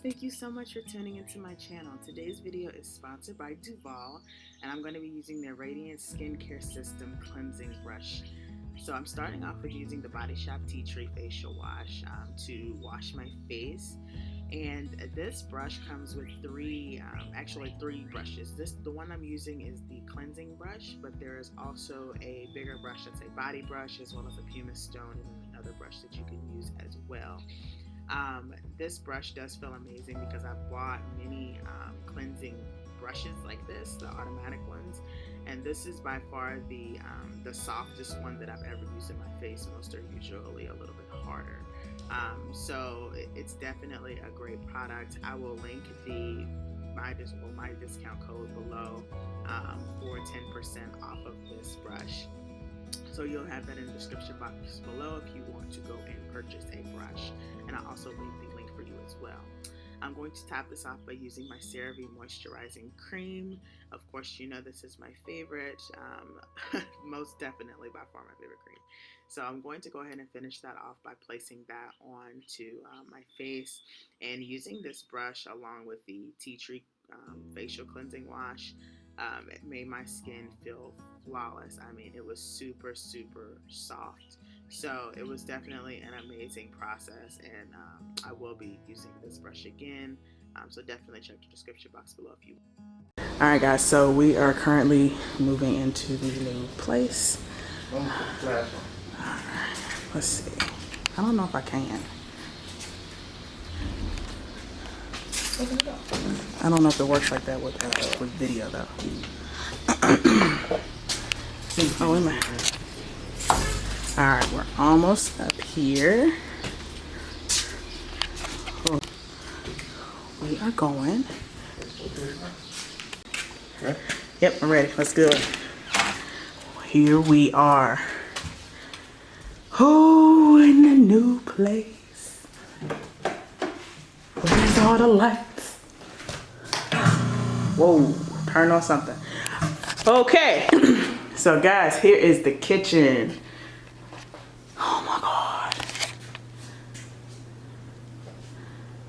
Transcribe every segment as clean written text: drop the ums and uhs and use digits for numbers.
Thank you so much for tuning into my channel. Today's video is sponsored by Duvolle, and I'm going to be using their Radiance Skincare System Cleansing Brush. So I'm starting off with using the Body Shop Tea Tree Facial Wash to wash my face. And this brush comes with three brushes. The one I'm using is the cleansing brush, but there is also a bigger brush that's a body brush, as well as a pumice stone and another brush that you can use as well. This brush does feel amazing because I've bought many cleansing brushes like this, the automatic ones, and this is by far the softest one that I've ever used in my face. Most are usually a little bit harder. So it's definitely a great product. I will link my discount code below for 10% off of this brush. So you'll have that in the description box below if you want to go and purchase a brush. And I'll also leave the link for you as well. I'm going to top this off by using my CeraVe Moisturizing Cream. Of course, you know this is my favorite, most definitely by far my favorite cream. So I'm going to go ahead and finish that off by placing that onto my face, and using this brush along with the Tea Tree Facial Cleansing Wash. It made my skin feel flawless. I mean, it was super, super soft. So it was definitely an amazing process, and I will be using this brush again. So definitely check the description box below if you want. All right, guys. So we are currently moving into the new place. All right. Let's see. I don't know if I can. I don't know if it works like that with video though. Oh, wait a minute. All right, we're almost up here. Oh, we are going. Yep, I'm ready. Let's do it. Here we are. Oh, in the new place. Where's all the lights? Whoa, turn on something. Okay, so guys, here is the kitchen. Oh my God.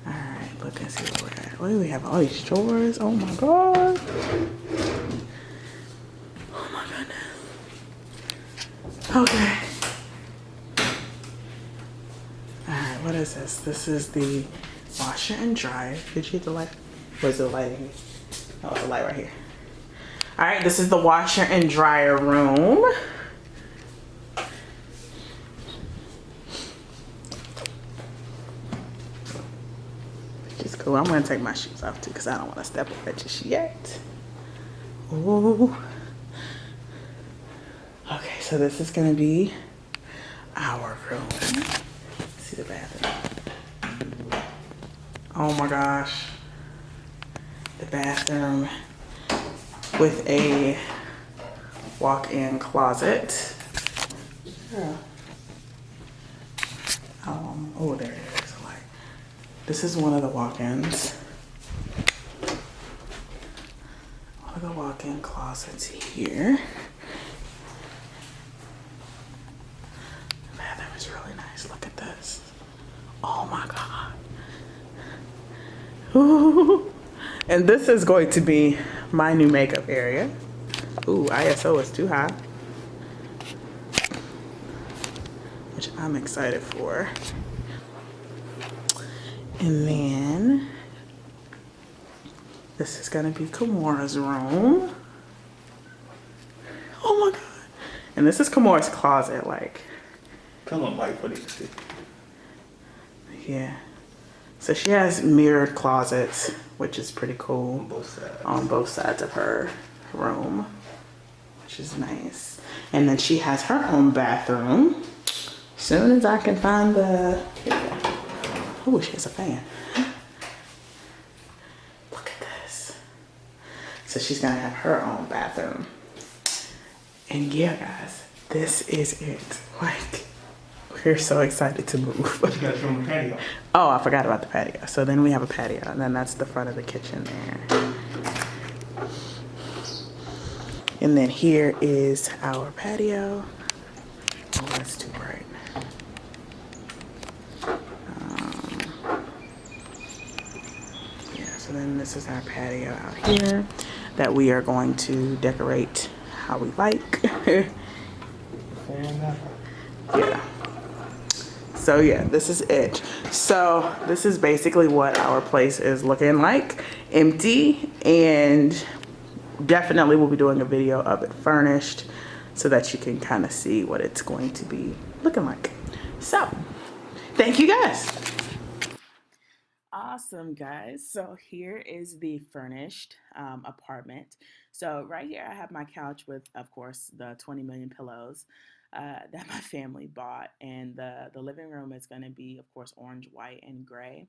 All right, look and see where we're at. What do we have? All these drawers. Oh my God. Oh my goodness. Okay. All right, what is this? This is the washer and dryer. Did you hit the light? Where's the lighting? Oh, the light right here. All right, this is the washer and dryer room. Which is cool. I'm gonna take my shoes off too because I don't want to step on it just yet. Ooh. Okay, so this is gonna be our room. See the bathroom. Oh my gosh. The bathroom with a walk-in closet. Yeah. Oh, there it is. Like, this is one of the walk-ins. One of the walk-in closets here. The bathroom is really nice. Look at this. Oh my God. Ooh. And this is going to be my new makeup area. Ooh, ISO is too high. Which I'm excited for. And then this is gonna be Kamora's room. Oh my God. And this is Kamora's closet, like. Come on, Mike, what do you see? Yeah. So she has mirrored closets, which is pretty cool. On both sides of her room, which is nice. And then she has her own bathroom. Soon as I can find the, oh, she has a fan. Look at this. So she's gonna have her own bathroom. And yeah, guys, this is it. Like, we're so excited to move. You got your own patio. Oh, I forgot about the patio. So then we have a patio, and then that's the front of the kitchen there. And then here is our patio. Oh, that's too bright. Yeah, so then this is our patio out here that we are going to decorate how we like. Yeah. So yeah, this is it. So this is basically what our place is looking like, empty, and definitely we'll be doing a video of it furnished so that you can kind of see what it's going to be looking like. So thank you guys. Awesome, guys. So here is the furnished apartment. So right here I have my couch with, of course, the 20 million pillows that my family bought. And the living room is going to be, of course, orange, white, and gray.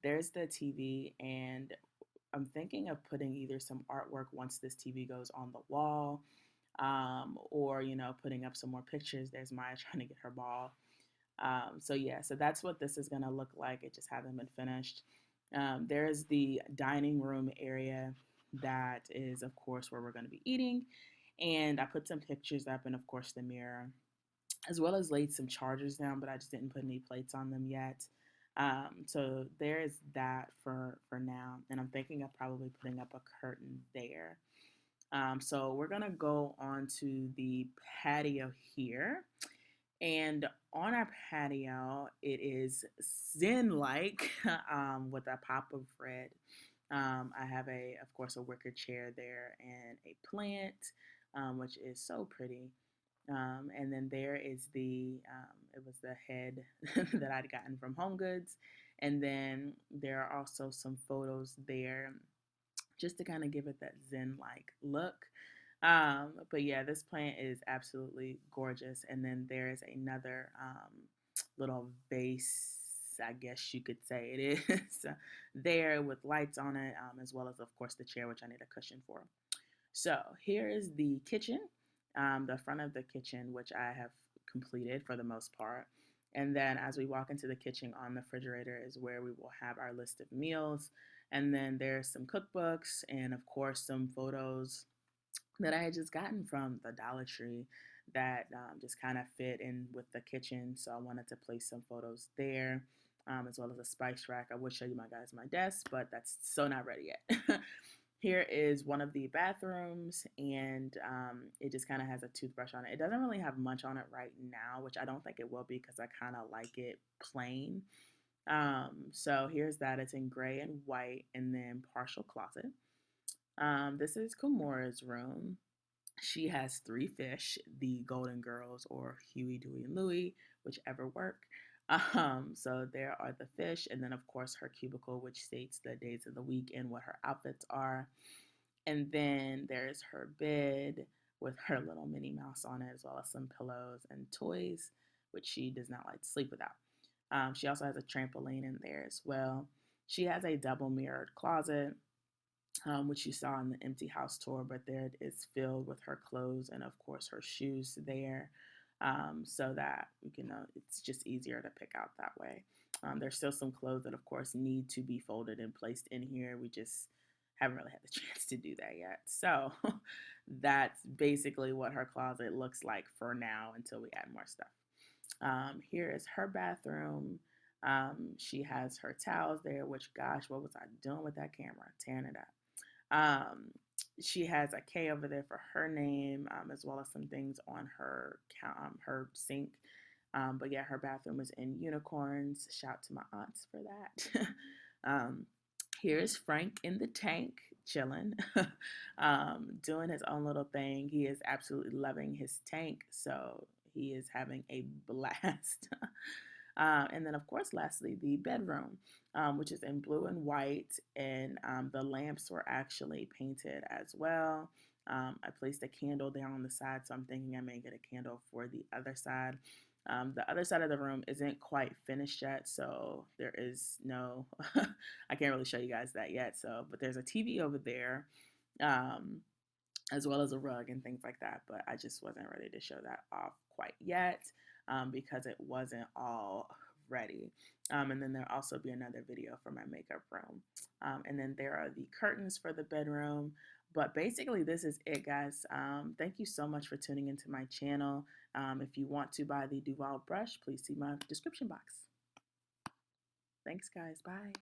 There's the TV, and I'm thinking of putting either some artwork once this TV goes on the wall, or, you know, putting up some more pictures. There's Maya trying to get her ball. So yeah, so that's what this is gonna look like. It just hasn't been finished. There's the dining room area that is, of course, where we're gonna be eating. And I put some pictures up and, of course, the mirror, as well as laid some chargers down, but I just didn't put any plates on them yet. So there is that for now. And I'm thinking of probably putting up a curtain there. So we're gonna go on to the patio here. And on our patio, it is zen-like with a pop of red. I have of course, a wicker chair there and a plant, which is so pretty. And then there is it was the head that I'd gotten from Home Goods. And then there are also some photos there just to kind of give it that zen-like look. But yeah, this plant is absolutely gorgeous. And then there's another little vase, I guess you could say it is, there with lights on it, as well as, of course, the chair, which I need a cushion for. So here is the kitchen, the front of the kitchen, which I have completed for the most part. And then as we walk into the kitchen, on the refrigerator is where we will have our list of meals. And then there's some cookbooks and, of course, some photos that I had just gotten from the Dollar Tree that just kind of fit in with the kitchen. So I wanted to place some photos there, as well as a spice rack. I would show you guys my desk, but that's so not ready yet. Here is one of the bathrooms, and it just kind of has a toothbrush on it. It doesn't really have much on it right now, which I don't think it will be because I kind of like it plain. So here's that. It's in gray and white, and then partial closet. This is Kamora's room. She has three fish, the Golden Girls, or Huey, Dewey, and Louie, whichever work. So there are the fish, and then, of course, her cubicle, which states the days of the week and what her outfits are. And then there's her bed with her little Minnie Mouse on it, as well as some pillows and toys, which she does not like to sleep without. She also has a trampoline in there as well. She has a double mirrored closet, which you saw in the empty house tour, but there it is, filled with her clothes and, of course, her shoes there, so that you can it's just easier to pick out that way. There's still some clothes that, of course, need to be folded and placed in here. We just haven't really had the chance to do that yet. So that's basically what her closet looks like for now until we add more stuff. Here is her bathroom. She has her towels there, which, gosh, what was I doing with that camera? Tearing it up. She has a K over there for her name, as well as some things on her sink. But yeah, her bathroom is in unicorns. Shout to my aunts for that. Here's Frank in the tank, chilling, doing his own little thing. He is absolutely loving his tank, so he is having a blast. And then, of course, lastly, the bedroom, which is in blue and white, and the lamps were actually painted as well. I placed a candle there on the side, so I'm thinking I may get a candle for the other side. The other side of the room isn't quite finished yet, so there is no, I can't really show you guys that yet. So, but there's a TV over there, as well as a rug and things like that. But I just wasn't ready to show that off quite yet, because it wasn't all ready. And then there'll also be another video for my makeup room. And then there are the curtains for the bedroom. But basically, this is it, guys. Thank you so much for tuning into my channel. If you want to buy the Duvolle brush, please see my description box. Thanks, guys. Bye.